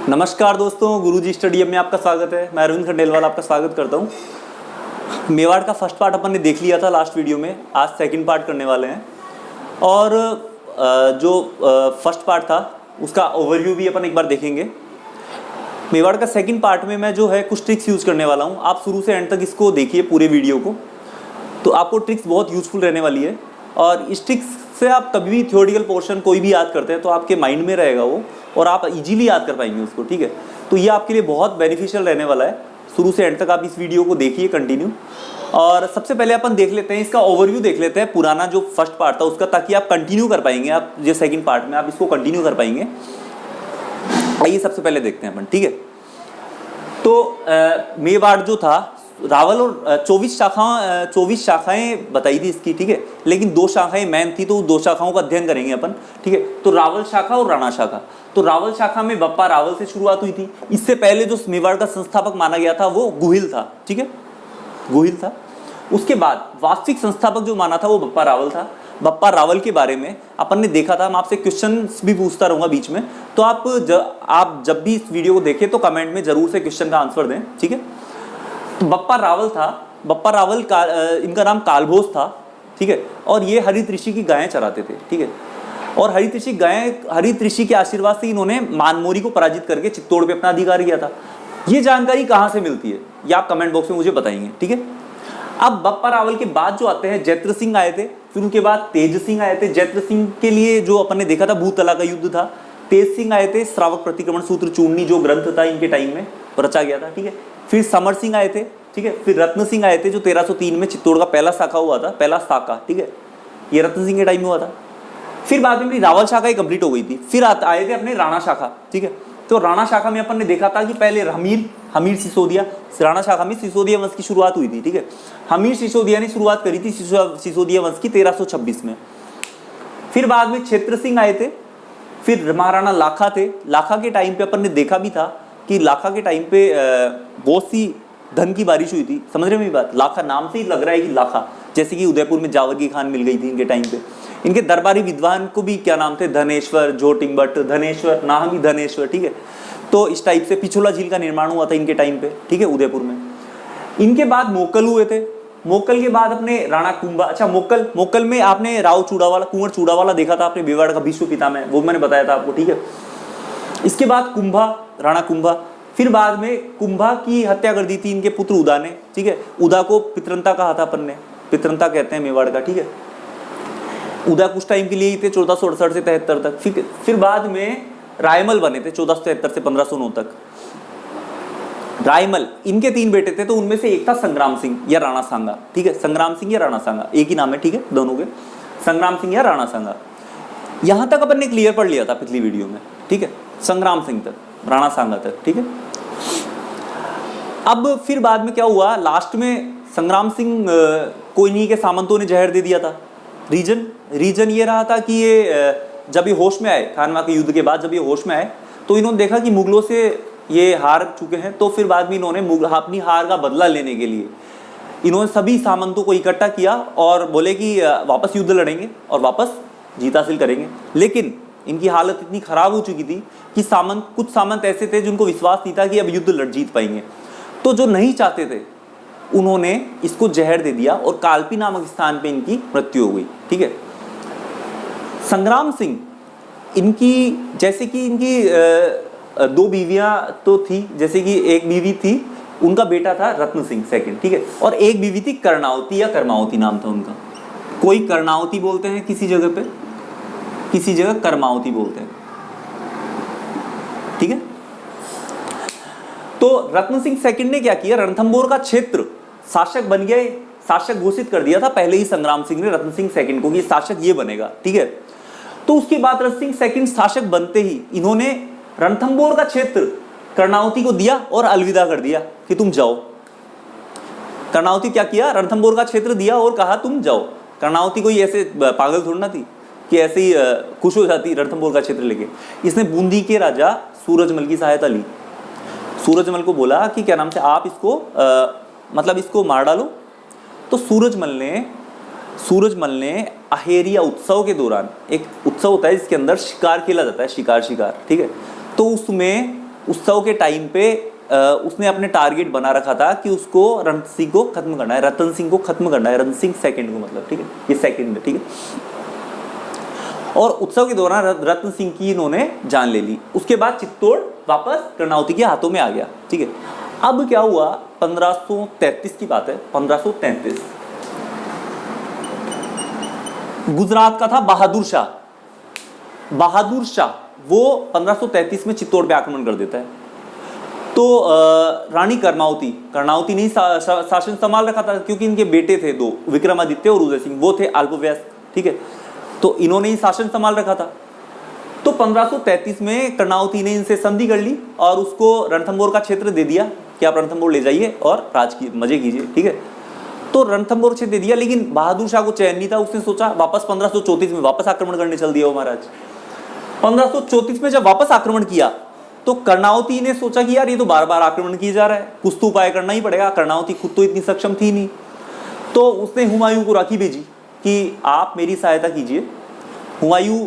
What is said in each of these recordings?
नमस्कार दोस्तों, गुरुजी स्टडी में आपका स्वागत है। मैं अरविंद खंडेलवाल आपका स्वागत करता हूँ। मेवाड़ का फर्स्ट पार्ट अपन ने देख लिया था लास्ट वीडियो में। आज सेकंड पार्ट करने वाले हैं और जो फर्स्ट पार्ट था उसका ओवरव्यू भी अपन एक बार देखेंगे। मेवाड़ का सेकंड पार्ट में मैं जो है कुछ ट्रिक्स यूज़ करने वाला हूँ। आप शुरू से एंड तक इसको देखिए पूरे वीडियो को, तो आपको ट्रिक्स बहुत यूज़फुल रहने वाली है। और इस ट्रिक्स से आप कभी भी थ्योरेटिकल पोर्शन कोई भी याद करते हैं तो आपके माइंड में रहेगा वो, और आप इजीली याद कर पाएंगे उसको। ठीक है, तो ये आपके लिए बहुत बेनिफिशियल रहने वाला है। शुरू से एंड तक आप इस वीडियो को देखिए कंटिन्यू। और सबसे पहले अपन देख लेते हैं, इसका ओवरव्यू देख लेते हैं पुराना जो फर्स्ट पार्ट था उसका, ताकि आप कंटिन्यू कर पाएंगे। आप जो सेकंड पार्ट में आप इसको कंटिन्यू कर पाएंगे। आइए सबसे पहले देखते हैं अपन। ठीक है, तो मेवाड़ जो था, रावल और 24 शाखाएं बताई थी इसकी। ठीक है, लेकिन 2 शाखाएं मेन थी, तो 2 शाखाओं का अध्ययन करेंगे अपन। ठीक है, तो रावल शाखा और राणा शाखा। तो रावल शाखा में बप्पा रावल से शुरुआत हुई थी। इससे पहले जो मेवाड़ का संस्थापक माना गया था वो गुहिल था। ठीक है, गुहिल था। उसके बाद वास्तविक संस्थापक जो माना था वो बप्पा रावल था। बप्पा रावल के बारे में अपन ने देखा था। मैं आपसे क्वेश्चन भी पूछता रहूंगा बीच में, तो आप जब भी इस वीडियो को देखें तो कमेंट में जरूर से क्वेश्चन का आंसर दें। ठीक है, तो बप्पा रावल था। बप्पा रावल इनका नाम कालभोज था। ठीक है, और ये हरित ऋषि की गायें चराते थे। ठीक है, और हरित ऋषि के आशीर्वाद से इन्होंने मानमोरी को पराजित करके चित्तौड़ पे अपना अधिकार किया था। ये जानकारी कहाँ से मिलती है ये आप कमेंट बॉक्स में मुझे बताएंगे। ठीक है, अब बप्पा रावल के बाद जो आते हैं जैत्र सिंह आए थे, फिर उनके बाद तेज सिंह आए थे। जैत्र सिंह के लिए जो अपन ने देखा था भूतला का युद्ध था। तेज सिंह आए थे, श्रावक प्रतिक्रमण सूत्र चूर्णी जो ग्रंथ था इनके टाइम में रचा गया था। ठीक है, फिर समर सिंह आए थे। ठीक है, फिर रत्न सिंह आए थे जो 1303 में चित्तौड़ का पहला शाखा हुआ था, पहला शाखा। ठीक है, ये रत्न सिंह के टाइम में हुआ था। फिर बाद में रावल शाखा ही कंप्लीट हो गई थी। फिर आए थे अपने राणा शाखा। ठीक है, तो राणा शाखा में अपन ने देखा था कि पहले हमीर सिसोदिया, राणा शाखा में सिसोदिया वंश की शुरुआत हुई थी। ठीक है, हमीर सिसोदिया ने शुरुआत करी थी सिसोदिया वंश की 1326 में। फिर बाद में क्षेत्र सिंह आए थे। फिर महाराणा लाखा थे। लाखा के टाइम पे अपन ने देखा भी था कि लाखा के टाइम पे बहुत सी धन की बारिश हुई थी। समझ रहे हैं मेरी बात? लाखा नाम से ही लग रहा है कि लाखा, जैसे कि उदयपुर में जावर की खान मिल गई थी इनके टाइम पे। इनके दरबारी विद्वान को भी क्या नाम थे? धनेश्वर, जोटिंबट, धनेश्वर, नाम ही धनेश्वर। ठीक है, तो इस टाइप से पिछोला झील का निर्माण हुआ था इनके टाइम पे। ठीक है, उदयपुर में। इनके बाद मोकल हुए थे। मोकल के बाद अपने राणा कुंभा। अच्छा, मोकल में आपने राव चूड़ावाला, कुंवर चूड़ावाला देखा था आपने, मेवाड़ का भीष्म पितामह, वो मैंने बताया था आपको। ठीक है, इसके बाद कुंभा, राणा कुंभा। फिर बाद में कुंभा की हत्या कर दी थी इनके पुत्र उदा ने। ठीक है, उदा को पितरंता कहा था अपन ने, पितरंता कहते हैं मेवाड़ का। ठीक है, उदा कुछ टाइम के लिए ही थे, 1468 से 73 तक। फिर बाद में रायमल बने थे 1473 से 1509 तक। रायमल, इनके 3 बेटे थे, तो उनमें से एक था संग्राम सिंह या राणा सांगा। ठीक है, संग्राम सिंह या राणा सांगा एक ही नाम है। ठीक है, दोनों के संग्राम सिंह या राणा सांगा। यहां तक अपन ने क्लियर पढ़ लिया था पिछली वीडियो में। ठीक है, संग्राम सिंह तक, राणा सांगा तक। ठीक है, अब फिर बाद में क्या हुआ, लास्ट में संग्राम सिंह को इन्हीं के सामंतों ने जहर दे दिया था। रीजन ये रहा था कि ये जब ये होश में आए, खानवा के युद्ध के बाद जब ये होश में आए तो इन्होंने देखा कि मुगलों से ये हार चुके हैं। तो फिर बाद में इन्होंने अपनी हार का बदला लेने के लिए इन्होंने सभी सामंतों को इकट्ठा किया और बोले कि वापस युद्ध लड़ेंगे और वापस जीत हासिल करेंगे। लेकिन इनकी हालत इतनी खराब हो चुकी थी कि कुछ सामंत ऐसे थे जिनको विश्वास नहीं था कि अब युद्ध जीत पाएंगे। तो जो नहीं चाहते थे उन्होंने इसको जहर दे दिया और कालपी नामक स्थान पे इनकी मृत्यु हो गई। ठीक है, संग्राम सिंह, इनकी जैसे कि इनकी 2 बीवियां तो थी, जैसे कि एक बीवी थी, उनका बेटा था रत्न सिंह सेकंड। ठीक है, और एक बीवी थी कर्णावती या कर्मावती नाम था उनका। कोई कर्णावती बोलते हैं किसी जगह पे, किसी जगह कर्मावती बोलते हैं। ठीक है, तो रत्न सिंह सेकंड ने क्या किया, रणथंभौर का क्षेत्र शासक बन गए, शासक घोषित कर दिया था पहले ही संग्राम सिंह ने रत्न सिंह सेकंड को कि शासक ये बनेगा। ठीक है, तो उसके बाद रत्न सिंह सेकंड शासक बनते ही इन्होंने रणथंभौर का क्षेत्र कर्णावती को दिया और अलविदा कर दिया कि तुम जाओ। कर्णावती क्या किया, रणथंभौर का क्षेत्र दिया और कहा तुम जाओ। कर्णावती कोई ऐसे पागल थोड़ी ना थी कि ऐसे ही खुश हो जाती रणथंभौर का क्षेत्र लेके। इसने बूंदी के राजा सूरजमल की सहायता ली। सूरजमल को बोला कि क्या नाम से आप इसको मतलब इसको मार डालो। तो सूरजमल ने अहेरिया उत्सव के दौरान, एक उत्सव होता है जिसके अंदर शिकार खेला जाता है, शिकार, ठीक है, तो उसमें उत्सव के टाइम पे उसने अपने टारगेट बना रखा था कि उसको रणजीत सिंह को खत्म करना है, रतन सिंह को खत्म करना है, रणजीत सिंह सेकंड को, मतलब ठीक है, ये सेकंड है, ठीक है। और उत्सव के दौरान रतन सिंह की इन्होंने जान ले ली। उसके बाद चित्तौड़ वापस कर्णावती के हाथों में आ गया, ठीक है। अब क्या हुआ, 1533 की बात है, 1533 गुजरात का था बहादुर शाह। बहादुर शाह वो 1533 में चित्तौड़ पे आक्रमण कर देता है। तो रानी कर्णावती ने शासन संभाल रखा था, क्योंकि इनके बेटे थे दो, विक्रमादित्य और उदय सिंह, वो थे अल्पवयस्क, ठीक है। तो इन्होंने ही शासन संभाल रखा था। तो 1533 में कर्णावती ने इनसे संधि कर ली और उसको रणथंभौर का क्षेत्र दे दिया कि आप रणथंभौर ले जाइए और राज की मजे कीजिए, ठीक है। तो रणथंभौर क्षेत्र दे दिया, लेकिन बहादुर शाह को चैन नहीं था। उसने सोचा वापस 1534 में वापस आक्रमण करने चल दिया वो महाराज। 1534 में जब वापस आक्रमण किया तो कर्णावती ने सोचा कि यार ये तो बार बार आक्रमण किया जा रहा है, कुछ तो उपाय करना ही पड़ेगा। कर्णावती खुद तो इतनी सक्षम थी नहीं, तो उसने हुमायूं को राखी भेजी कि आप मेरी सहायता कीजिए। हुमायूं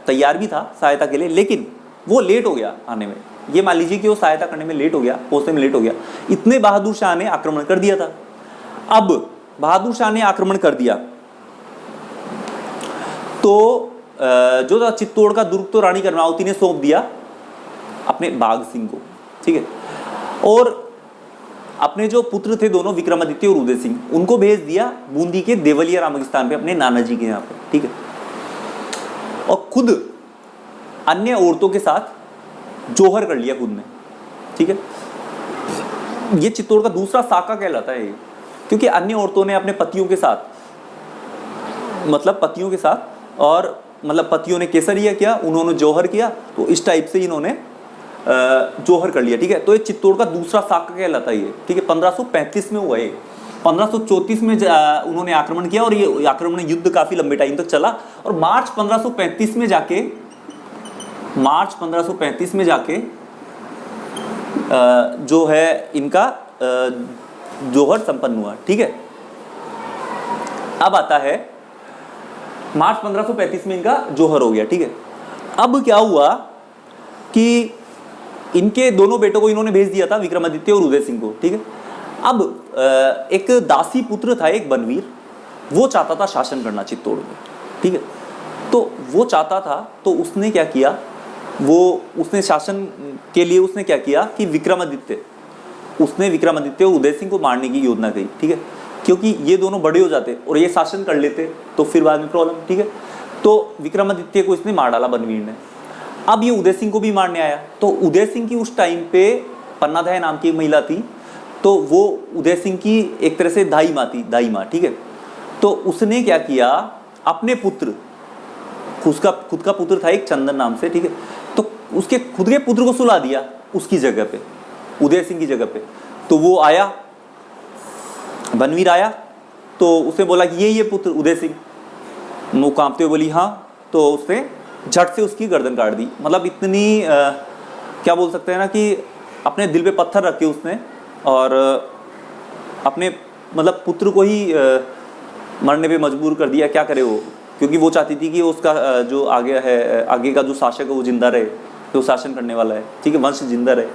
तैयार भी था सहायता के लिए, लेकिन वो लेट हो गया आने में। ये मान लीजिए कि वो सहायता करने में लेट हो गया, पहुंचने में लेट हो गया। इतने बहादुर शाह ने आक्रमण कर दिया था। अब बहादुर शाह ने आक्रमण कर दिया तो जो था चित्तौड़ का दुर्ग तो रानी कर्णावती ने सौंप दिया अपने बाघ सिंह को, ठीक है। और अपने जो पुत्र थे दोनों, विक्रमादित्य और उदय सिंह, उनको भेज दिया बूंदी के देवलिया नामक स्थान पे, अपने नाना जी के यहाँ पे, ठीक है। और खुद अन्य औरतों के साथ जोहर कर लिया खुद ने, ठीक है। ये चित्तौड़ का दूसरा साका कहलाता है ये, क्योंकि अन्य औरतों ने अपने पतियों के साथ, मतलब पतियों के साथ, और मतलब पतियों ने केसरिया किया, उन्होंने जोहर किया, तो इस टाइप से इन्होंने जोहर कर लिया, ठीक है। तो ये चित्तौड़ का दूसरा साका कहलाता है ये, ठीक है। 1535 में हुआ ये। 1534 में उन्होंने आक्रमण किया और ये आक्रमण युद्ध काफी लंबे टाइम तक चला। और मार्च 1535 में जाके जो है इनका जोहर संपन्न हुआ, ठीक है। अब आता है मार्च 1535 में इनका जोहर हो गया, ठीक है। अब क्या हुआ कि इनके दोनों बेटों को इन्होंने भेज दिया था, विक्रमादित्य और उदय सिंह को, ठीक है। अब एक दासी पुत्र था, एक बनवीर, वो चाहता था शासन करना चित्तौड़ में, ठीक है। तो वो चाहता था, तो उसने क्या किया, उसने शासन के लिए उसने क्या किया कि विक्रमादित्य और उदय सिंह को मारने की योजना की, ठीक है। क्योंकि ये दोनों बड़े हो जाते और ये शासन कर लेते तो फिर बाद में प्रॉब्लम, ठीक है। तो विक्रमादित्य को इसने मार डाला बनवीर ने। अब ये उदय सिंह को भी मारने आया। तो उदय सिंह की उस टाइम पे पन्नाधाय नाम की एक महिला थी, तो वो उदय सिंह की एक तरह से दाई माँ, ठीक है। तो उसने क्या किया, अपने पुत्र, खुद का पुत्र था एक चंदन नाम से, ठीक है। तो उसके खुद के पुत्र को सुला दिया उसकी जगह पे, उदय सिंह की जगह पे। तो वो आया, बनवीर आया, तो उसने बोला कि ये पुत्र उदय सिंह। वो कांपते हुए बोली हाँ। तो उसने झट से उसकी गर्दन काट दी। मतलब इतनी क्या बोल सकते हैं ना कि अपने दिल पे पत्थर रख के उसने, और अपने मतलब पुत्र को ही मरने पे मजबूर कर दिया। क्या करे वो, क्योंकि वो चाहती थी कि उसका जो आगे का जो शासक है वो जिंदा रहे, जो शासन करने वाला है, ठीक है, वंश जिंदा रहे।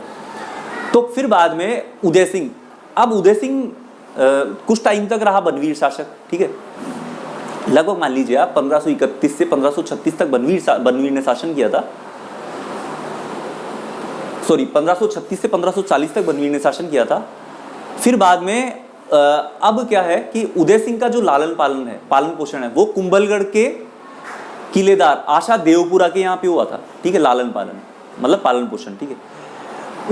तो फिर बाद में उदय सिंह, अब उदय सिंह कुछ टाइम तक रहा बनवीर शासक, ठीक है। लगभग मान लीजिए आप 1531 से 1536 तक बनवीर ने शासन किया था। सॉरी, 1536 से 1540 तक बनवीर ने शासन किया था। फिर बाद में अब क्या है कि उदय सिंह का जो पालन पोषण है वो कुंभलगढ़ के किलेदार आशा देवपुरा के यहाँ पे हुआ था, ठीक है। लालन पालन मतलब पालन पोषण, ठीक है।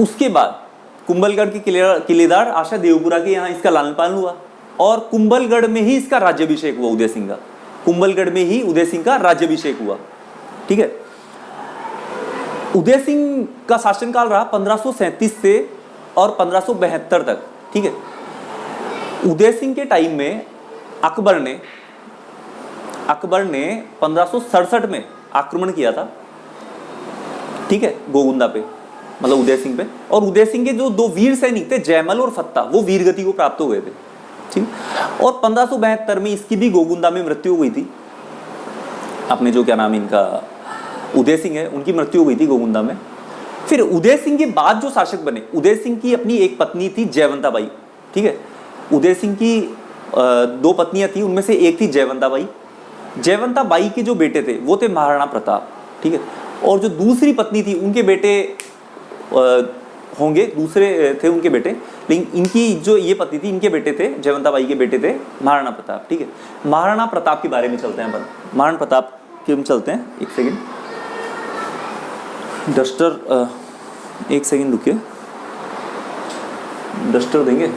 उसके बाद कुंभलगढ़ के किलेदार आशा देवपुरा के यहाँ इसका लालन पालन हुआ, और कुंभलगढ़ में ही इसका राज्याभिषेक हुआ उदय सिंह का। कुंभलगढ़ में ही उदय सिंह का राज्याभिषेक हुआ, ठीक है। उदय सिंह का शासनकाल रहा 1537 से और 1572 तक, ठीक है। उदय सिंह के टाइम में अकबर ने 1567 में आक्रमण किया था, ठीक है, गोगुंदा पे, मतलब उदय सिंह पे। और उदय सिंह के जो दो वीर सैनिक थे, जयमल और फत्ता, वो वीरगति को प्राप्त हो गए थे, ठीक। और 1572 में इसकी भी गोगुंदा में मृत्यु हो गई थी। अपने जो क्या नाम इनका उदय सिंह है, उनकी मृत्यु हो गई थी गोगुंदा में। फिर उदय सिंह के बाद जो शासक बने, उदय सिंह की अपनी एक पत्नी थी जयवंता बाई, ठीक है। उदय सिंह की दो पत्नियां थी, उनमें से एक थी जयवंता बाई। जयवंता बाई के जो बेटे थे वो थे महाराणा प्रताप, ठीक है। और जो दूसरी पत्नी थी उनके बेटे होंगे, दूसरे थे उनके बेटे, लेकिन इनकी जो ये पत्नी थी इनके बेटे थे, जयवंता बाई के बेटे थे महाराणा प्रताप, ठीक है। महाराणा प्रताप के बारे में चलते हैं अपन, महाराणा प्रताप के में चलते हैं। एक सेकेंड डस्टर, एक सेकेंड रुकिए, डस्टर देंगे।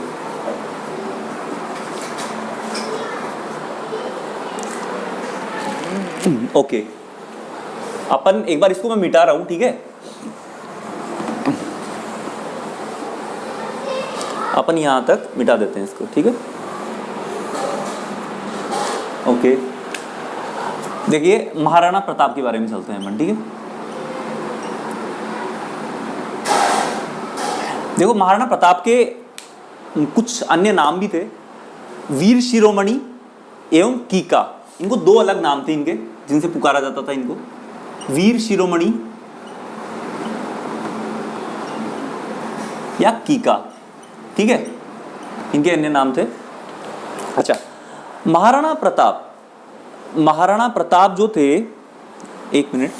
ओके, अपन एक बार इसको मैं मिटा रहा हूं, ठीक है। अपन यहां तक मिटा देते हैं इसको, ठीक है। ओके, देखिए महाराणा प्रताप के बारे में चलते हैं अपन, ठीक है। देखो महाराणा प्रताप के कुछ अन्य नाम भी थे, वीर शिरोमणि एवं कीका, इनको दो अलग नाम थे इनके जिनसे पुकारा जाता था इनको, वीर शिरोमणि या कीका, ठीक है, इनके अन्य नाम थे। अच्छा, महाराणा प्रताप जो थे, एक मिनट,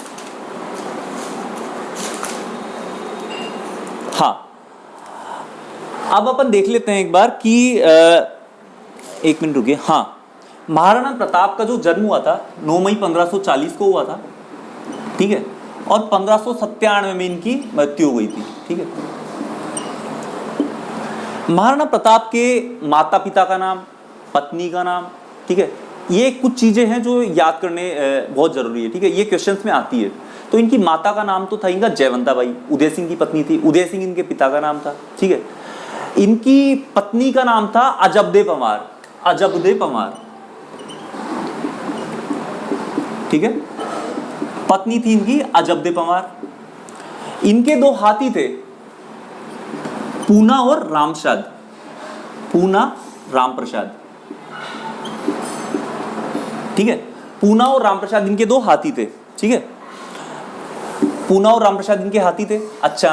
हाँ, अब अपन देख लेते हैं एक बार कि एक मिनट रुकिए। हाँ, महाराणा प्रताप का जो जन्म हुआ था 9 मई 1540 को हुआ था, ठीक है, और 1597 में इनकी मृत्यु हो गई थी, ठीक है। महाराणा प्रताप के माता पिता का नाम, पत्नी का नाम, ठीक है, ये कुछ चीजें हैं जो याद करने बहुत जरूरी है, ठीक है, ये क्वेश्चंस में आती है। तो इनकी माता का नाम तो था इनका जयवंता बाई, उदय सिंह की पत्नी थी, उदय सिंह इनके पिता का नाम था, ठीक है। इनकी पत्नी का नाम था अजबदे पंवार, अजबदे पंवार, ठीक है, पत्नी थी इनकी अजबदे पंवार। इनके दो हाथी थे, पूना और रामप्रसाद, पूना रामप्रसाद, ठीक है, पूना और रामप्रसाद इनके दो हाथी थे, ठीक है, पूना और रामप्रसाद इनके हाथी थे। अच्छा,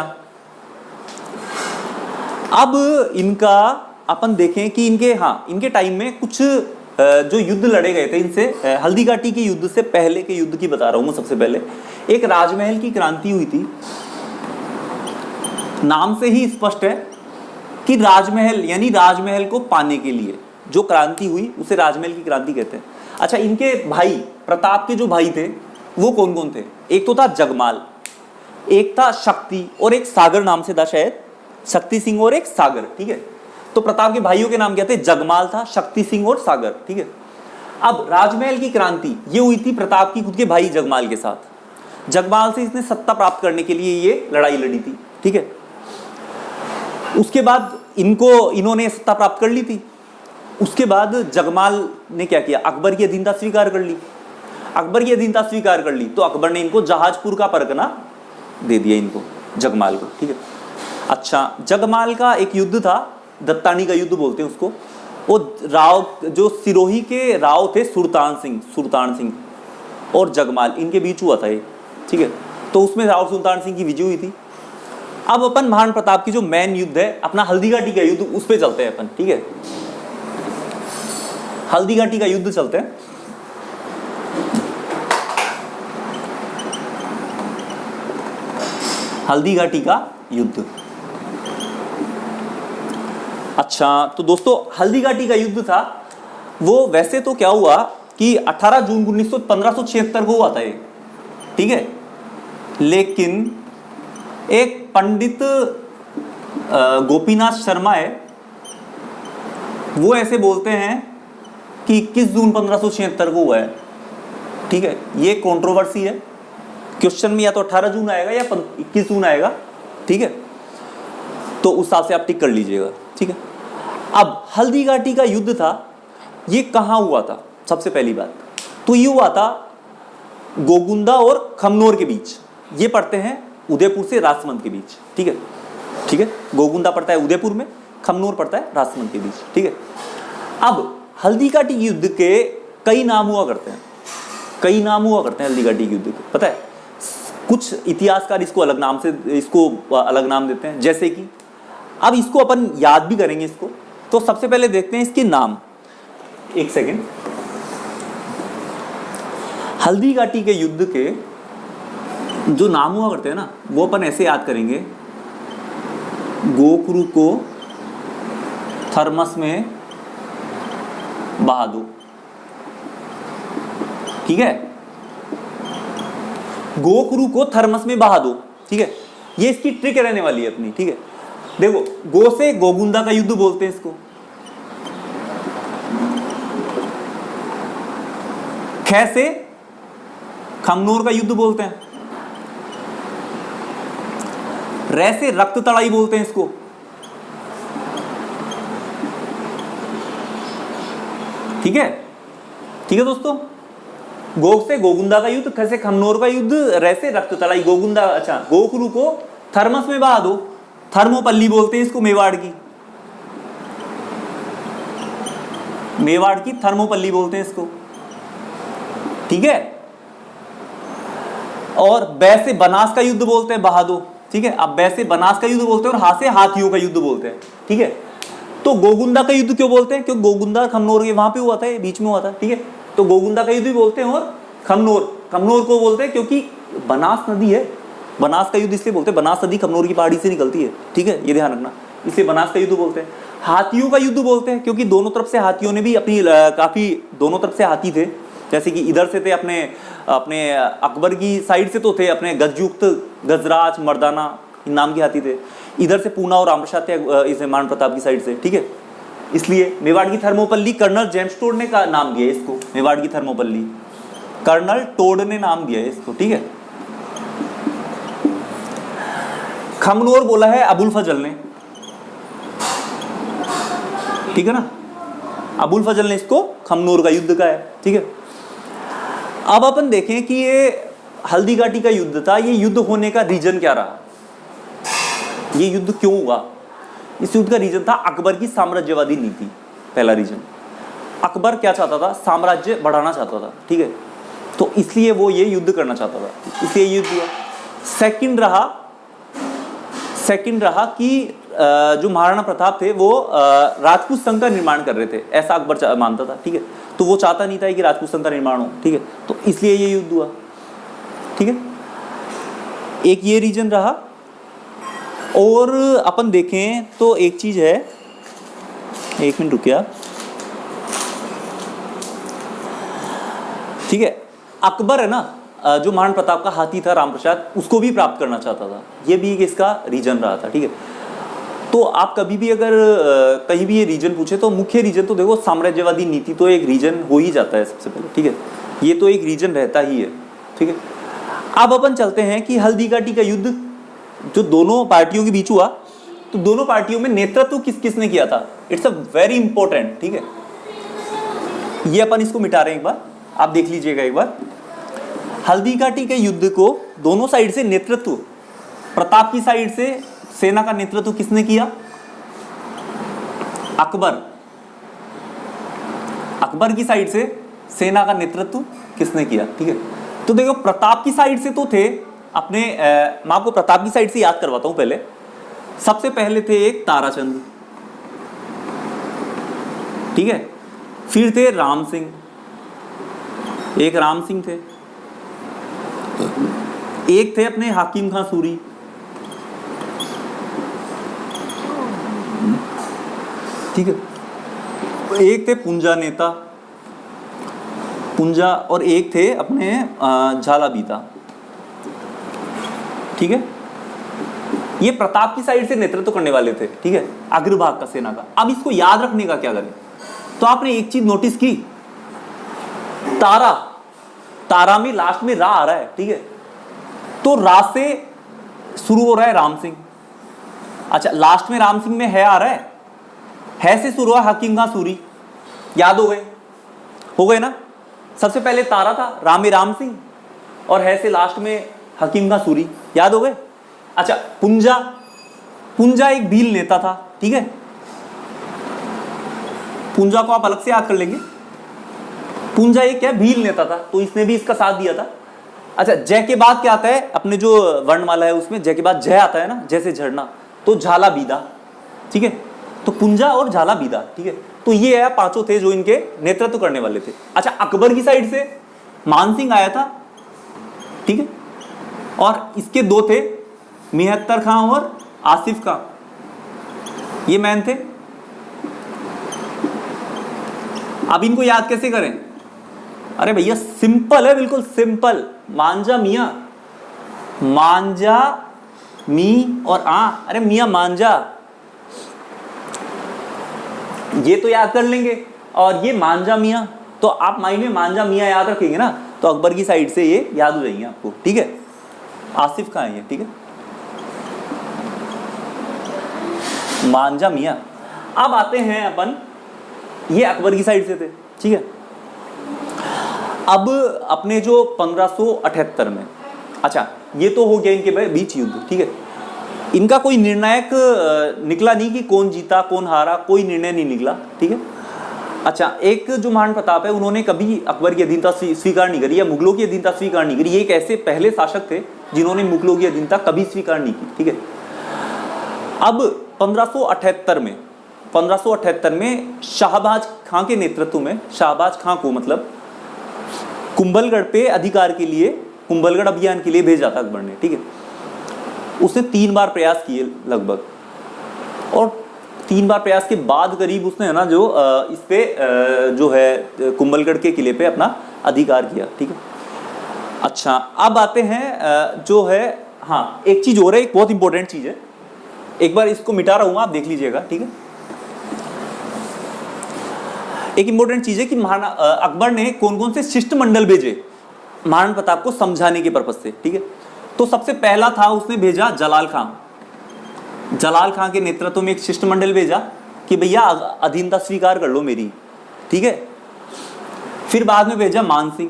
अब इनका अपन देखें कि इनके टाइम में कुछ जो युद्ध लड़े गए थे इनसे, हल्दी घाटी के युद्ध से पहले के युद्ध की बता रहा हूं मैं। सबसे पहले एक राजमहल की क्रांति हुई थी, नाम से ही स्पष्ट है कि राजमहल, यानी राजमहल को पाने के लिए जो क्रांति हुई उसे राजमहल की क्रांति कहते हैं। अच्छा, इनके भाई प्रताप के जो भाई थे वो कौन कौन थे? एक तो था जगमाल, एक था शक्ति, और एक सागर नाम से था शायद, शक्ति सिंह और एक सागर, ठीक है। तो प्रताप के भाइयों के नाम क्या थे? जगमाल था, शक्ति सिंह और सागर, ठीक है। अब राजमहल की क्रांति ये हुई थी प्रताप की खुद के भाई जगमाल के साथ। जगमाल से इसने सत्ता प्राप्त करने के लिए ये लड़ाई लड़ी थी, ठीक है। उसके बाद इन्होंने सत्ता प्राप्त कर ली थी। उसके बाद जगमाल ने क्या किया? अकबर की अधीनता स्वीकार कर ली। अकबर की अधीनता स्वीकार कर ली तो अकबर ने इनको जहाजपुर का परगना दे दिया, इनको जगमाल को, ठीक है। अच्छा, जगमाल का एक युद्ध था, दत्तानी का युद्ध बोलते हैं उसको। वो राव, जो सिरोही के राव थे सुल्तान सिंह और जगमाल, इनके बीच हुआ था ये, ठीक है। तो उसमें राव सुल्तान सिंह की विजय हुई थी। अब अपन महाराणा प्रताप की जो मेन युद्ध है अपना हल्दी घाटी का युद्ध, उस पे चलते हैं अपन, ठीक है। हल्दी घाटी का युद्ध चलते हैं। हल्दी घाटी का युद्ध। अच्छा, तो दोस्तों हल्दी घाटी का युद्ध था वो, वैसे तो क्या हुआ कि 18 जून 1576 को हुआ था ये, ठीक है। लेकिन एक पंडित गोपीनाथ शर्मा है, वो ऐसे बोलते हैं कि 21 जून 1576 को हुआ है, ठीक है। ये कंट्रोवर्सी है, क्वेश्चन में या तो 18 जून आएगा या 21 जून आएगा, ठीक है। तो उस हिसाब से आप टिक कर लीजिएगा, ठीक है। अब हल्दी घाटी का युद्ध था, ये कहाँ हुआ था? सबसे पहली बात तो ये हुआ था गोगुंदा और खमनोर के बीच। ये पड़ते हैं उदयपुर से राजसमंद के बीच, ठीक है, ठीक है। गोगुंदा पड़ता है उदयपुर में, खमनोर पड़ता है राजसमंद के बीच, ठीक है। अब हल्दी घाटी युद्ध के कई नाम हुआ करते हैं, कई नाम हुआ करते हैं हल्दी घाटी युद्ध के, पता है? कुछ इतिहासकार इसको अलग नाम से, इसको अलग नाम देते हैं, जैसे कि अब इसको अपन याद भी करेंगे इसको। तो सबसे पहले देखते हैं इसके नाम, एक सेकेंड। हल्दी घाटी के युद्ध के जो नाम हुआ करते हैं ना, वो अपन ऐसे याद करेंगे, गोखरू को थर्मस में बहा दो, ठीक है, गोखरू को थर्मस में बहा दो, ठीक है। ये इसकी ट्रिक रहने वाली है अपनी, ठीक है। देखो, गो से गोगुंदा का युद्ध बोलते हैं इसको, ख से खमनोर का युद्ध बोलते हैं, रे से रक्त तड़ाई बोलते हैं इसको, ठीक है, ठीक है दोस्तों। गो से गोगुंदा का युद्ध, ख से खमनोर का युद्ध, रे से रक्त तड़ाई, गोगुंदा, अच्छा, गोखरू को थर्मस में बहा दो, थर्मोपल्ली बोलते हैं इसको, मेवाड़ की, मेवाड़ की थर्मोपल्ली बोलते हैं इसको, ठीक है। और बै से बनास का युद्ध बोलते हैं, बहा दो, ठीक है। अब बै से बनास का युद्ध बोलते हैं, और हा से हाथियों का युद्ध बोलते हैं, ठीक है। तो गोगुंदा का युद्ध क्यों बोलते हैं? क्योंकि गोगुंदा खमनोर के वहां पे हुआ था, ये बीच में हुआ था, ठीक है। तो गोगुंदा का युद्ध भी बोलते हैं, और खमनोर को बोलते हैं क्योंकि बनास नदी है, बनास का युद्ध इसलिए बोलते हैं, बनास नदी खमनोर की पहाड़ी से निकलती है, ठीक है, ये ध्यान रखना, इसलिए बनास का युद्ध बोलते हैं। हाथियों का युद्ध बोलते हैं क्योंकि दोनों तरफ से हाथियों ने भी अपनी काफी, दोनों तरफ से हाथी थे, जैसे कि इधर से थे अपने अकबर की साइड से तो थे अपने गजयुक्त, गजराज, मर्दाना, इन नाम के हाथी थे, इधर से पूना और रामप्रसाद थे इस महाराणा प्रताप की साइड से, ठीक है। इसलिए मेवाड़ की थर्मोपल्ली कर्नल जेम्स टोड ने का नाम दिया है इसको, मेवाड़ की थर्मोपल्ली कर्नल टोड ने नाम दिया है इसको, ठीक है। खमनोर बोला है अबुल फजल ने, ठीक है ना, अबुल फजल ने इसको खमनोर का युद्ध का है, ठीक है। अब अपन देखें कि ये हल्दी घाटी का युद्ध था, ये युद्ध होने का रीजन क्या रहा, ये युद्ध क्यों हुआ? इस युद्ध का रीजन था अकबर की साम्राज्यवादी नीति, पहला रीजन। अकबर क्या चाहता था? साम्राज्य बढ़ाना चाहता था, ठीक है, तो इसलिए वो ये युद्ध करना चाहता था, इसलिए युद्ध हुआ। सेकंड रहा कि जो महाराणा प्रताप थे वो राजपूत संघ का निर्माण कर रहे थे, ऐसा अकबर मानता था, ठीक है, तो वो चाहता नहीं था कि राजपूत संघ का निर्माण हो, ठीक है, तो इसलिए ये युद्ध हुआ, ठीक है, एक ये रीजन रहा। और अपन देखें तो एक चीज है, एक मिनट रुकिए, ठीक है, अकबर है ना, जो महाराणा प्रताप का हाथी था रामप्रसाद, उसको भी प्राप्त करना चाहता था, ये भी एक इसका रीजन रहा था, ठीक है। तो आप कभी भी अगर कहीं भी ये रीजन पूछे तो मुख्य रीजन तो देखो साम्राज्यवादी नीति तो एक रीजन हो ही जाता है सबसे पहले, ठीक है, ये तो एक रीजन रहता ही है, ठीक है। अब अपन चलते हैं कि हल्दी घाटी का युद्ध जो दोनों पार्टियों के बीच हुआ, तो दोनों पार्टियों में नेतृत्व किस किसने किया था? इट्स अ वेरी इंपॉर्टेंट, ठीक है, ये अपन इसको मिटा रहे हैं, एक बार आप देख लीजिएगा एक बार। हल्दी घाटी के युद्ध को दोनों साइड से नेतृत्व, प्रताप की साइड से सेना का नेतृत्व किसने किया? अकबर की साइड से सेना का नेतृत्व किसने किया, ठीक है। तो देखो प्रताप की साइड से तो थे अपने, मैं आपको प्रताप की साइड से याद करवाता हूं पहले। सबसे पहले थे एक ताराचंद, ठीक है, फिर थे राम सिंह, एक राम सिंह थे, एक थे अपने हाकिम खां सूरी, ठीक है, एक थे पुंजा नेता, पुंजा, और एक थे अपने झालाबीता, ठीक है। ये प्रताप की साइड से नेतृत्व करने वाले थे, ठीक है, अग्रभाग का सेना का। अब इसको याद रखने का क्या करें? तो आपने एक चीज नोटिस की, तारा में लास्ट में रा आ रहा है, ठीक है, तो रा से शुरू हो रहा है राम सिंह, अच्छा लास्ट में राम सिंह में है आ रहा है से शुरू हुआ हाकिम खां सूरी, याद हो गए ना। सबसे पहले तारा था, राम में राम सिंह, और है से लास्ट में हाकिम खां सूरी, याद हो गए। अच्छा पुंजा एक भील नेता था, ठीक है, पुंजा को आप अलग से याद कर लेंगे। पुंजा एक क्या भील नेता था, तो इसने भी इसका साथ दिया था, अच्छा, जय के बाद क्या आता है, अपने जो वर्णमाला है उसमें जय के बाद जय आता है ना, जैसे झरना, तो झाला बीदा, ठीक है। तो पुंजा और झाला बीदा, ठीक है। तो ये है पांचों थे जो इनके नेतृत्व करने वाले थे। अच्छा, अकबर की साइड से मान सिंह आया था, ठीक है, और इसके दो थे, मेहत्तर खां और आसिफ खां, ये मैन थे। अब इनको याद कैसे करें? अरे भैया सिंपल है, बिल्कुल सिंपल। मांझा मियां, मांझा मी और अरे मियां मांझा, ये तो याद कर लेंगे, और ये मांझा मियां, तो आप माइंड में मांझा मियां याद रखेंगे ना, तो अकबर की साइड से ये याद हो जाएंगे आपको, ठीक है। आसिफ खां है ये, ठीक है, मांझा मियां। अब आते हैं अपन, ये अकबर की साइड से थे, ठीक है। अब अपने जो 1578 में, अच्छा ये तो हो गया इनके बीच युद्ध, ठीक है। इनका कोई निर्णायक निकला नहीं कि कौन जीता कौन हारा, कोई निर्णय नहीं निकला, ठीक है। अच्छा, एक जो महाराणा प्रताप है, उन्होंने कभी अकबर की अधीनता स्वीकार नहीं करी या मुगलों की अधीनता स्वीकार नहीं करी। ये एक ऐसे पहले शासक थे जिन्होंने मुगलों की अधीनता कभी स्वीकार नहीं की, ठीक है। अब 1578 में शाहबाज खां के नेतृत्व में, शाहबाज खां को मतलब कुंभलगढ़ पे अधिकार के लिए, कुंभलगढ़ अभियान के लिए भेजा था अकबर ने, ठीक है। उसने 3 बार प्रयास किए लगभग, और 3 बार प्रयास के बाद करीब उसने है ना जो इस पे जो है कुंभलगढ़ के किले पे अपना अधिकार किया, ठीक है। अच्छा, अब आते हैं जो है, हाँ एक चीज और है, एक बहुत इंपॉर्टेंट चीज है, एक बार इसको मिटा रहा हूं, आप देख लीजिएगा, ठीक है। एक इंपॉर्टेंट चीज है कि महाराणा अकबर ने कौन कौन से शिष्टमंडल भेजे महाराणा प्रताप को समझाने के पर्पज से, ठीक है। तो सबसे पहला था, उसने भेजा जलाल खां, जलाल खां के नेतृत्व में एक शिष्टमंडल भेजा कि भैया अधीनता स्वीकार कर लो मेरी, ठीक है। फिर बाद में भेजा मान सिंह,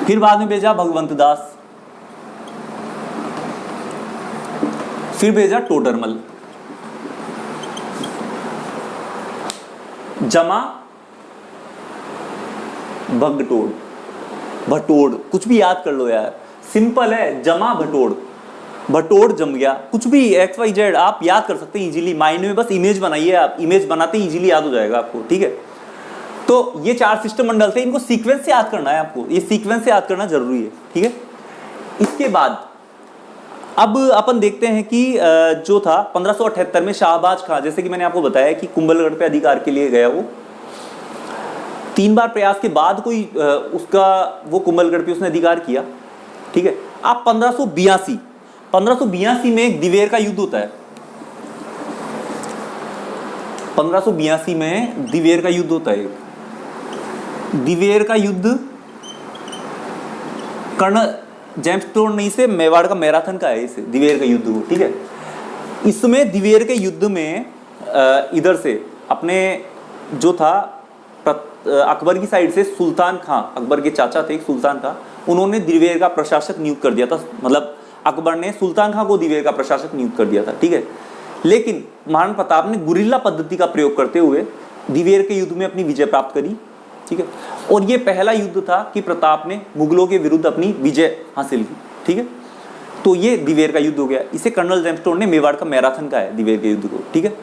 फिर बाद में भेजा भगवंत दास, फिर भेजा टोडरमल, जमा भगटोड़, भटोड़, कुछ भी याद कर लो यार, सिंपल है, जमा भटोड़, भटोड़ जम गया, कुछ भी XYZ आप याद कर सकते हैं इजीली, माइंड में बस इमेज बनाइए आप, इमेज बनाते ही इजीली याद हो जाएगा आपको, ठीक है। तो ये 4 शिष्टमंडल थे, इनको सीक्वेंस से याद करना है आपको, ये सीक्वेंस से याद करना जरूरी है, ठीक है। इसके बाद अब अपन देखते हैं कि जो था 1578 में शाहबाज खां, जैसे कि मैंने आपको बताया कि कुंभलगढ़ पे अधिकार के लिए गया, वो 3 बार प्रयास के बाद कोई उसका वो कुंभलगढ़ पे उसने अधिकार किया, ठीक है। अब 1582 में एक दिवेर का युद्ध होता है, 1582 में दिवेर का युद्ध होता है। दिवेर का युद्ध कर्नल जेम्स टोरनी से मेवाड़ का मैराथन का है, इसे दिवेर का युद्ध हो, ठीक है। इसमें दिवेर के युद्ध में इधर से अपने जो था अकबर की साइड से सुल्तान खां, अकबर के चाचा थे सुल्तान खां, उन्होंने दिवेर का प्रशासक नियुक्त कर दिया था, मतलब अकबर ने सुल्तान खां को दिवेर का प्रशासक नियुक्त कर दिया था, ठीक है। लेकिन महाराणा प्रताप ने गुरिल्ला पद्धति का प्रयोग करते हुए दिवेर के युद्ध में अपनी विजय प्राप्त करी, ठीक है। और ये पहला युद्ध था कि प्रताप ने मुगलों के विरुद्ध अपनी विजय हासिल की, ठीक है। तो ये दिवेर का युद्ध हो गया, इसे कर्नल जेम्स ने मेवाड़ का मैराथन का है दिवेर के युद्ध को, ठीक है।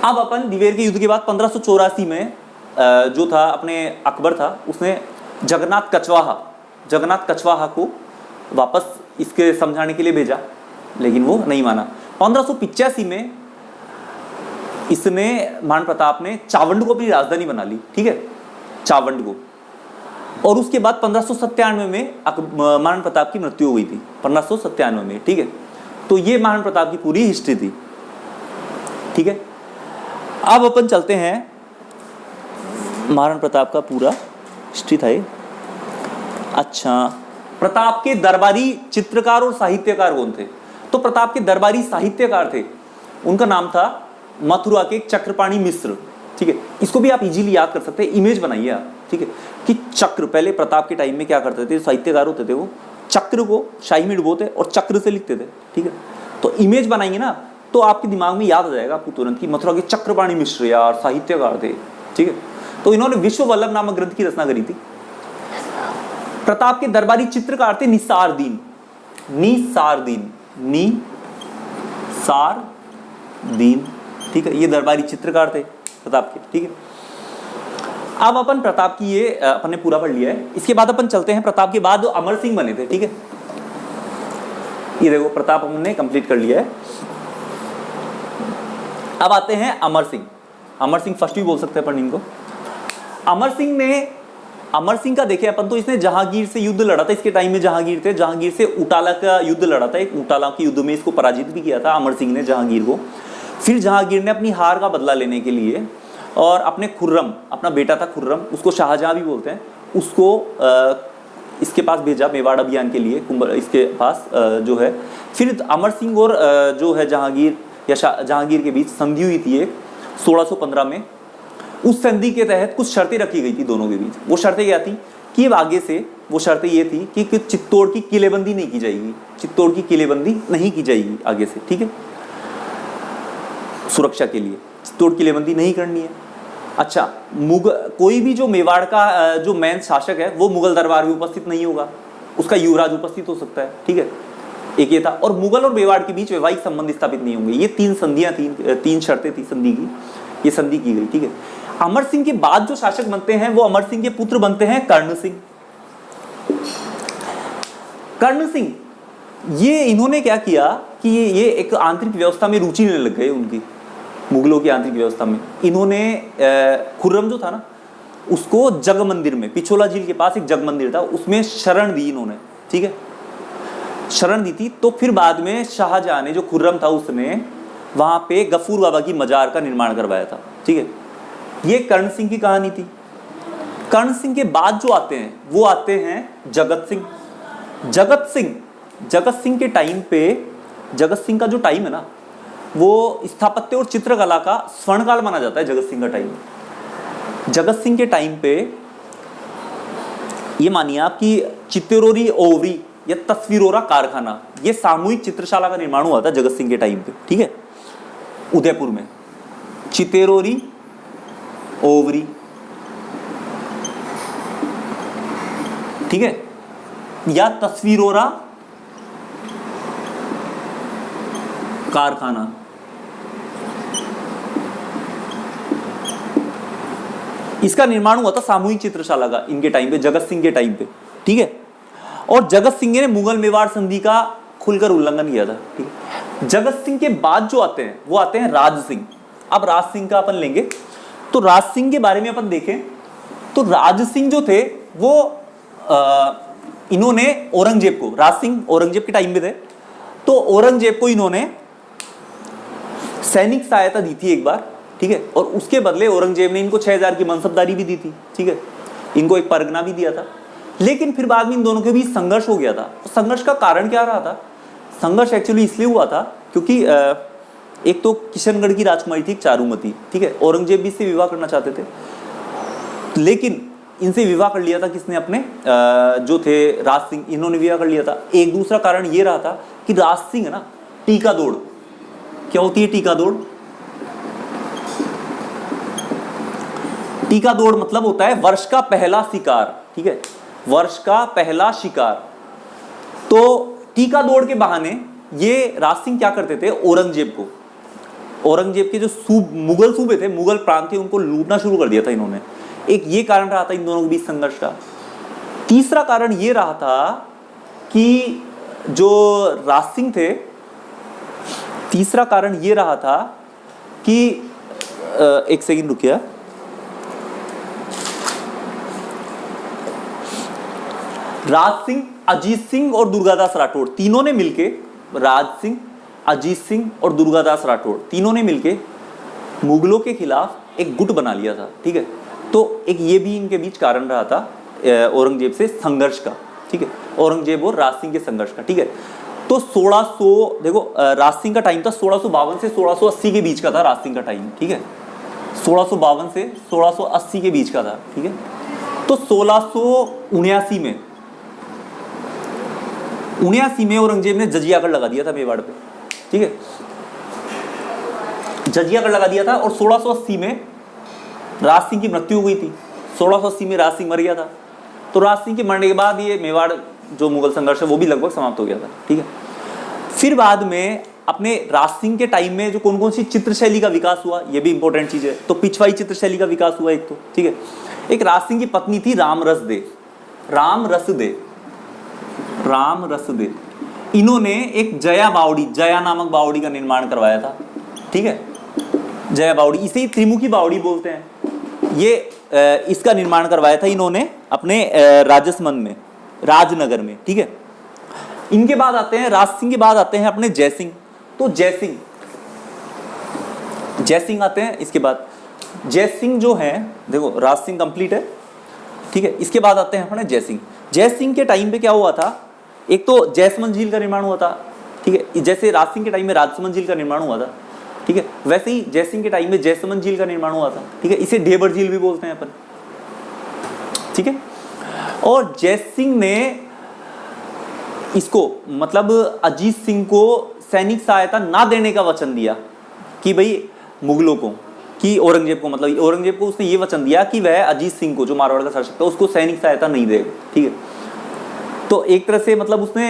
अब अपन दिवेर के युद्ध के बाद 1584 में जो था अपने अकबर था, उसने जगन्नाथ कछवाहा को वापस इसके समझाने के लिए भेजा, लेकिन वो नहीं माना। 1585 में इसने महाराणा प्रताप ने चावंड को अपनी राजधानी बना ली, ठीक है, चावंड को। और उसके बाद 1597 में महाराणा प्रताप की मृत्यु हो गई थी, 1597 में, ठीक है। तो ये महाराणा प्रताप की पूरी हिस्ट्री थी, ठीक है। अब अपन चलते हैं, महाराणा प्रताप का पूरा हिस्ट्री था ये। अच्छा, प्रताप के दरबारी चित्रकार और साहित्यकार कौन थे? तो प्रताप के दरबारी साहित्यकार थे, उनका नाम था मथुरा के चक्रपाणी मिश्र, ठीक है। इसको भी आप इजीली याद कर सकते हैं, इमेज बनाइए आप, ठीक है, कि चक्र, पहले प्रताप के टाइम में क्या करते थे साहित्यकार होते थे, वो चक्र को शाही में डुबोते और चक्र से लिखते थे, ठीक है। तो इमेज बनाएंगे ना तो आपके दिमाग में याद आ जाएगा आपको तुरंत कि मथुरा के चक्रपाणी मिश्र यार साहित्यकार थे, ठीक है। तो इन्होंने विश्व वल्लभ नामक ग्रंथ की रचना करी थी। प्रताप के दरबारी चित्रकार थे निसारदीन, निसारदीन, निसारदीन, ठीक है, ये दरबारी चित्रकार थे प्रताप के, ठीक है। अब अपन प्रताप की ये अपन ने पूरा पढ़ लिया है। इसके बाद अपन चलते हैं, प्रताप के बाद अमर सिंह बने थे, ठीक है। ये देखो प्रताप हमने कंप्लीट कर लिया है। अब आते हैं अमर सिंह। अमर सिंह फर्स्ट भी बोल सकते हैं अपन इनको। अमर सिंह का देखे अपन तो इसने जहांगीर से युद्ध लड़ा था। इसके टाइम में जहांगीर थे, जहांगीर से उटाला का युद्ध लड़ा था। एक उटाला के युद्ध में इसको पराजित भी किया था अमर सिंह ने जहांगीर को। फिर जहांगीर ने अपनी हार का बदला लेने के लिए और अपने खुर्रम, अपना बेटा था खुर्रम, उसको शाहजहां भी बोलते हैं, उसको इसके पास भेजा मेवाड़ अभियान के लिए, इसके पास जो है। फिर अमर सिंह और जो है जहांगीर या जहांगीर के बीच संधि हुई थी एक 1615 में। उस संधि के तहत कुछ शर्तें रखी गई थी दोनों के बीच। वो शर्तें क्या थी कि अब आगे से वो शर्तें ये थी कि चित्तौड़ की किलेबंदी नहीं की जाएगी, चित्तौड़ की किलेबंदी नहीं की जाएगी आगे से, ठीक है, सुरक्षा के लिए चित्तौड़ किलेबंदी नहीं करनी है। अच्छा, कोई भी जो मेवाड़ का जो मेन शासक है वो मुगल दरबार में उपस्थित नहीं होगा, उसका युवराज उपस्थित हो सकता है, ठीक है, एक ये था। और मुगल और मेवाड़ के बीच वैवाहिक संबंध स्थापित नहीं होंगे। ये तीन संधियां थी, तीन शर्तें थी संधि की, ये संधि की गई, ठीक है। अमर सिंह के बाद जो शासक बनते हैं वो अमर सिंह के पुत्र बनते हैं कर्ण सिंह। कर्ण सिंह ये इन्होंने क्या किया कि ये एक आंतरिक व्यवस्था में रुचि लेने लग गए उनकी, मुगलों की आंतरिक व्यवस्था में। इन्होंने खुर्रम जो था ना उसको जग मंदिर में, पिछोला झील के पास एक जग मंदिर था, उसमें शरण दी इन्होंने, ठीक है, शरण दी थी। तो फिर बाद में शाहजहां ने, जो खुर्रम था, उसने वहां पे गफूर बाबा की मजार का निर्माण करवाया था, ठीक है। ये कर्ण सिंह की कहानी थी। कर्ण सिंह के बाद जो आते हैं वो आते हैं जगत सिंह। जगत सिंह के टाइम पे, जगत सिंह का जो टाइम है ना वो स्थापत्य और चित्रकला का स्वर्णकाल माना जाता है। जगत सिंह का टाइम, जगत सिंह के टाइम पे ये मानिए आप कि चित्तौरी ओवरी या तस्वीरोरा कारखाना, ये सामूहिक चित्रशाला का निर्माण हुआ था जगत सिंह के टाइम पे, ठीक है, उदयपुर में। चित्तौरी ओवरी, ठीक है, या तस्वीरोरा कारखाना, इसका निर्माण हुआ था सामूहिक चित्रशाला का इनके टाइम पे, जगत सिंह के टाइम पे, ठीक है। और जगत सिंह ने मुगल मेवाड़ संधि का खुलकर उल्लंघन किया था, ठीक है। जगत सिंह के बाद जो आते हैं वो आते हैं राज सिंह। अब राज सिंह का अपन लेंगे तो राज सिंह के बारे में अपन देखें तो राज सिंह जो थे वो इन्होंने औरंगजेब को, राज सिंह औरंगजेब के टाइम में थे, तो औरंगजेब को इन्होंने सैनिक सहायता दी थी एक बार, ठीक है, और उसके बदले औरंगजेब ने इनको 6000 की मनसबदारी भी दी थी, ठीक है, इनको एक परगना भी दिया था। लेकिन फिर बाद में इन दोनों के बीच संघर्ष हो गया था। तो संघर्ष का कारण क्या रहा था? संघर्ष एक्चुअली इसलिए हुआ था क्योंकि एक तो किशनगढ़ की राजकुमारी थी चारुमती, ठीक है, औरंगजेब भी इससे विवाह करना चाहते थे, लेकिन इनसे विवाह कर लिया था किसने? अपने जो थे राज सिंह, इन्होंने विवाह कर लिया था। एक दूसरा कारण ये रहा था कि राज सिंह है ना, टीका दौड़, क्या होती है टीका दौड़? टीका दौड़ मतलब होता है वर्ष का पहला शिकार, ठीक है, वर्ष का पहला शिकार। तो टीका दौड़ के बहाने ये राज सिंह क्या करते थे? औरंगजेब को, औरंगजेब के जो मुगल सूबे थे, मुगल प्रांत थे, उनको लूटना शुरू कर दिया था इन्होंने। एक ये कारण रहा था इन दोनों के बीच संघर्ष का। तीसरा कारण ये रहा था कि जो राज सिंह थे, तीसरा कारण ये रहा था कि एक सेकंड रुकिए, राज सिंह, अजीत सिंह और दुर्गादास राठौड़ तीनों ने मिलके, राज सिंह, अजीत सिंह और दुर्गादास राठौड़ तीनों ने मिलके मुगलों के खिलाफ एक गुट बना लिया था, ठीक है। तो एक ये भी इनके बीच कारण रहा था औरंगजेब से संघर्ष का, ठीक है, औरंगजेब और राज सिंह के संघर्ष का, ठीक है। तो 1600 देखो राज सिंह का टाइम था 1652 से 1680 के बीच का था राज सिंह का टाइम, ठीक है, 1652 से 1680 के बीच का था, ठीक है। तो 1679 में औरंगजेब ने जजिया कर लगा दिया था मेवाड़ पे, ठीक है, जजिया कर लगा दिया था। और 1680 में राज सिंह की मृत्यु हो गई थी, 1680 में राज सिंह मर गया था। तो राज सिंह के मरने के बाद ये मेवाड़ जो मुगल संघर्ष है वो भी लगभग समाप्त हो गया था, ठीक है। फिर बाद में अपने राज सिंह के टाइम में जो कौन कौन सी चित्र शैली का विकास हुआ, ये भी इंपॉर्टेंट चीज है। तो पिछवाई चित्र शैली का विकास हुआ एक तो, ठीक है। एक राज सिंह की पत्नी थी राम रसदे, इन्होंने एक जया नामक बावड़ी का निर्माण करवाया था, ठीक है। जया बावड़ी, इसे ही त्रिमुखी बावड़ी बोलते हैं। ये इसका निर्माण करवाया था इन्होंने अपने राजसमंद में, राजनगर में, ठीक है। इनके बाद आते हैं, राज सिंह के बाद आते हैं अपने जयसिंह। तो जयसिंह आते हैं इसके बाद। जयसिंह जो है, देखो राज सिंह कंप्लीट है, ठीक है। इसके बाद आते हैं अपने जयसिंह। जयसिंह के टाइम पे क्या हुआ था, एक तो जयसमंद झील का निर्माण हुआ था, ठीक है। जैसे राज सिंह के टाइम में राजसमंद झील का निर्माण हुआ था, ठीक है, वैसे ही जयसिंह के टाइम में जयसमंद झील का निर्माण हुआ था, ठीक है। इसे ढेबर झील भी बोलते हैं अपन, ठीक है। और जयसिंह ने इसको मतलब अजीत सिंह को सैनिक सहायता ना देने का वचन दिया कि भाई मुगलों को, कि औरंगजेब को, मतलब औरंगजेब को उसने ये वचन दिया कि वह अजीत सिंह को, जो मारवाड़ का शासक था, उसको सैनिक सहायता नहीं देगा, ठीक है। तो एक तरह से मतलब उसने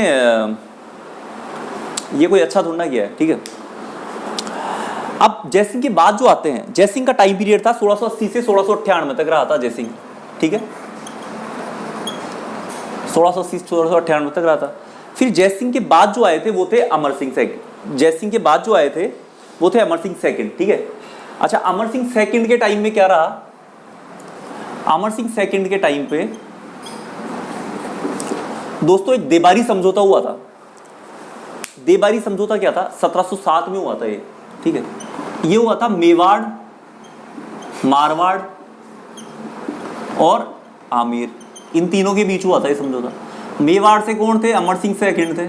ये कोई अच्छा थोड़ा किया है, ठीक है। अब जयसिंह के बाद जो आते हैं, जयसिंह का टाइम पीरियड था 1680 से 1698 तक रहा था जयसिंह, ठीक है। 1680 से 1698 तक रहा था। फिर जयसिंह के बाद जो आए थे वो थे अमर सिंह सेकंड। जयसिंह के बाद जो आए थे वो थे अमर सिंह सेकंड, ठीक है। अच्छा, अमर सिंह सेकंड के टाइम में क्या रहा, अमर सिंह सेकंड के टाइम पे दोस्तों एक देबारी समझौता हुआ था। देबारी समझौता क्या था, 1707 में हुआ था ये, ठीक है। ये हुआ था मेवाड़, मारवाड़ और आमेर, इन तीनों के बीच हुआ था ये समझौता। मेवाड़ से कौन थे, अमर सिंह सेकंड थे,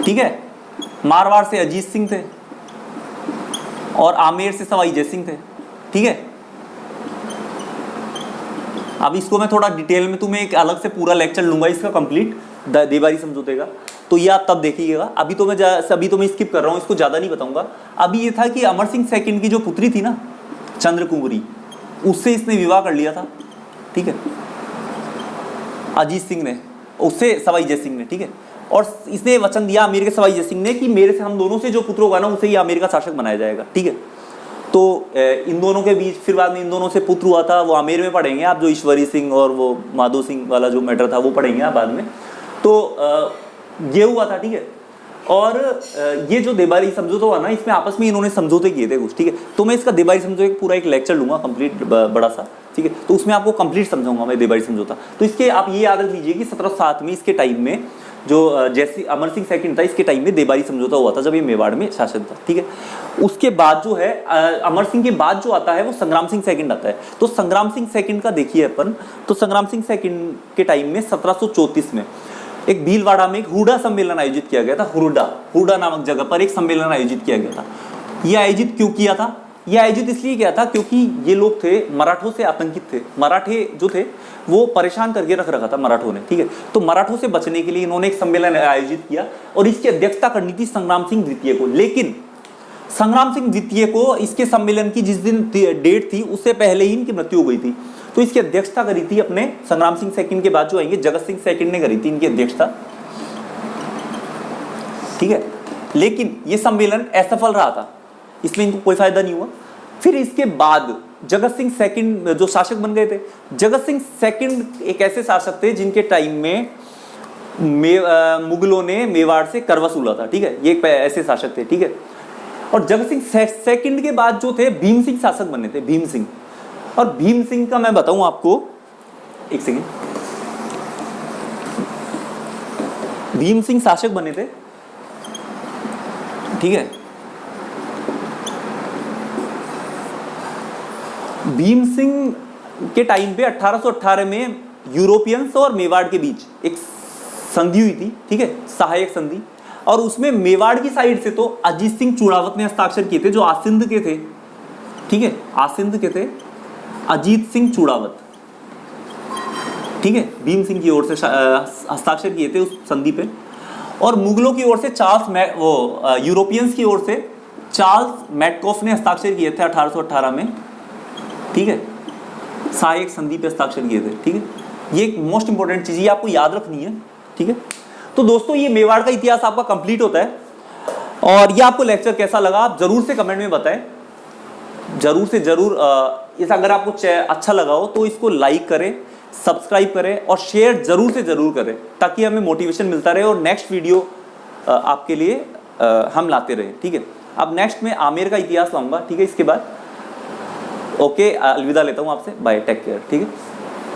ठीक है। मारवाड़ से अजीत सिंह थे और आमेर से सवाई जय सिंह थे, ठीक है। अब इसको मैं थोड़ा डिटेल में तुम्हें एक अलग से पूरा लेक्चर लूंगा इसका कंप्लीट देबारी समझौते का, तो ये आप तब देखिएगा। अभी तो मैं स्किप कर रहा हूँ, इसको ज़्यादा नहीं बताऊंगा। अभी ये था कि अमर सिंह सेकंड की जो पुत्री थी ना चंद्रकुंवरी, उससे इसने विवाह कर लिया था, ठीक है, अजीत सिंह ने, उससे सवाई जय सिंह ने, ठीक है। और इसने वचन दिया आमेर के सवाई जय सिंह ने कि मेरे से, हम दोनों से जो पुत्र होगा ना उसे ही आमेर का शासक बनाया जाएगा, ठीक है। तो इन दोनों के बीच फिर बाद में इन दोनों से पुत्र हुआ था, वो आमेर में पढ़ेंगे आप, जो ईश्वरी सिंह और वो माधो सिंह वाला जो मैटर था वो पढ़ेंगे आप बाद में। तो ये हुआ था, ठीक है। और ये जो देबारी समझौता हुआ ना, इसमें आपस में इन्होंने समझौते किए थे कुछ, ठीक है। तो मैं इसका देबारी समझौते पूरा एक लेक्चर लूंगा कंप्लीट, बड़ा सा, ठीक है। तो उसमें आपको कंप्लीट समझाऊंगा मैं देबारी समझौता। तो इसके आप ये याद रख लीजिए कि 1707 में इसके टाइम में जो जैसे अमर सिंह सेकंड था, इसके टाइम में देबारी समझौता हुआ था जब ये मेवाड़ में शासन था, ठीक है। उसके बाद जो है अमर सिंह के बाद जो आता है वो संग्राम सिंह सेकंड आता है। तो संग्राम सिंह सेकंड का देखिए अपन, तो संग्राम सिंह सेकंड के टाइम में 1734 में एक भीलवाड़ा में एक हुडा सम्मेलन आयोजित किया गया था। हुडा नामक जगह पर एक सम्मेलन आयोजित किया गया था। यह आयोजित क्यों किया था, यह आयोजित इसलिए किया था क्योंकि ये लोग थे मराठों से आतंकित थे। मराठे जो थे वो परेशान करके रख रखा था मराठों ने, ठीक है। तो मराठों से बचने के लिए इन्होंने एक सम्मेलन आयोजित किया और इसकी अध्यक्षता करनी थी संग्राम सिंह द्वितीय को। लेकिन संग्राम सिंह द्वितीय को इसके सम्मेलन की जिस दिन डेट थी उससे पहले ही इनकी मृत्यु हो गई थी। तो इसकी अध्यक्षता करी थी अपने संग्राम सिंह सेकंड के बाद जो आएंगे जगत सिंह सेकंड ने करी थी इनकी अध्यक्षता, ठीक है। लेकिन ये सम्मेलन असफल रहा था, इसमें इनको कोई फायदा नहीं हुआ। फिर इसके बाद जगत सिंह सेकंड जो शासक बन गए थे, जगत सिंह सेकंड एक ऐसे शासक थे जिनके टाइम में मुगलों ने मेवाड़ से कर वसूला था, ठीक है। ये एक ऐसे शासक थे, ठीक है। और जगत सिंह सेकंड के बाद जो थे भीम सिंह शासक बने थे, भीम सिंह। और भीम सिंह का मैं बताऊं आपको, एक सेकेंड, भीम सिंह शासक बने थे, ठीक है। भीम सिंह के टाइम पे 1818 में यूरोपियंस और मेवाड़ के बीच एक संधि हुई थी, ठीक है, सहायक संधि। और उसमें मेवाड़ की साइड से तो अजीत सिंह चूड़ावत ने हस्ताक्षर किए थे, जो आसिंद के थे, ठीक है, आसिंद के थे अजीत सिंह चूड़ावत, ठीक है, भीम सिंह की ओर से हस्ताक्षर किए थे उस संधि पे। और मुगलों की ओर से यूरोपियंस की ओर से चार्ल्स मैटकॉफ ने हस्ताक्षर किए थे 1818 में, ठीक है। सहायक संधि पे हस्ताक्षर किए थे, ठीक है। ये एक मोस्ट इंपॉर्टेंट चीज, ये आपको याद रखनी है, ठीक है। तो दोस्तों ये मेवाड़ का इतिहास आपका कंप्लीट होता है। और ये आपको लेक्चर कैसा लगा आप जरूर से कमेंट में बताएं, जरूर से जरूर। इस अगर आपको अच्छा लगा हो तो इसको लाइक करें, सब्सक्राइब करें और शेयर जरूर से जरूर करें, ताकि हमें मोटिवेशन मिलता रहे और नेक्स्ट वीडियो आपके लिए हम लाते रहे, ठीक है। अब नेक्स्ट में आमेर का इतिहास लाऊंगा, ठीक है। इसके बाद ओके, अलविदा लेता हूँ आपसे, बाय, टेक केयर, ठीक है।